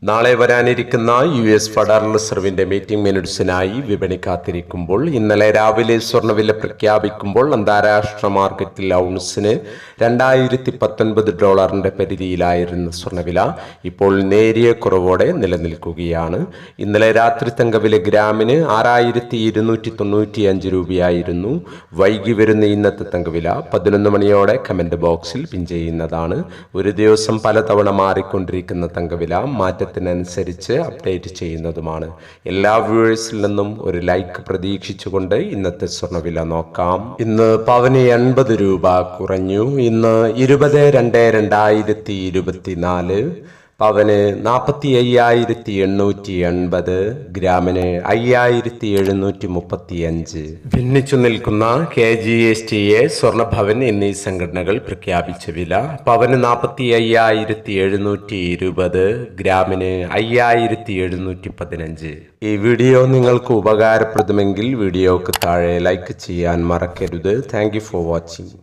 നാളെ വരാനിരിക്കുന്ന US federal റിസർവിന്റെ meeting മിനിറ്റ്സിനായി വിപണി കാത്തിരിക്കുമ്പോൾ ഇന്നലെ രാവിലെ സ്വർണ്ണവില പ്രഖ്യാപിക്കുമ്പോൾ അന്താരാഷ്ട്ര മാർക്കറ്റിൽ ഔൺസിന് $2019 പരിധിയിലായിരുന്ന സ്വർണ്ണവില ഇപ്പോൾ നേരിയ കുറവോടെ നിലനിൽക്കുകയാണ്. ഇന്നലെ രാത്രി തങ്കവില ഗ്രാമിന് 6295 രൂപയായിരുന്നു. വൈകി വരുന്ന ഇന്നത്തെ തങ്കവില 11 മണിയോടെ കമന്റ് ബോക്സിൽ പിൻ ചെയ്യുന്നതാണ്. ഒരു ദിവസം പലതവണ മാറിക്കൊണ്ടിരിക്കുന്ന തങ്കവില മാറ്റത്തിനനുസരിച്ച് അപ്ഡേറ്റ് ചെയ്യുന്നതുമാണ്. എല്ലാ വ്യൂവേഴ്സിൽ നിന്നും ഒരു ലൈക്ക് പ്രതീക്ഷിച്ചുകൊണ്ട് ഇന്നത്തെ സ്വർണ്ണവില നോക്കാം. ഇന്ന് പവന് 80 രൂപ കുറഞ്ഞു. ഇന്ന് 20/2/2024 പവന് 45,880, ഗ്രാമിന് 5,735. ഭിന്നിച്ചു നിൽക്കുന്ന KGSTA, സ്വർണ്ണഭവൻ എന്നീ സംഘടനകൾ പ്രഖ്യാപിച്ച വില പവന് 45,720, ഗ്രാമിന് 5,715. ഈ വീഡിയോ നിങ്ങൾക്ക് ഉപകാരപ്രദമെങ്കിൽ വീഡിയോക്ക് താഴെ ലൈക്ക് ചെയ്യാൻ മറക്കരുത്. Thank you for watching.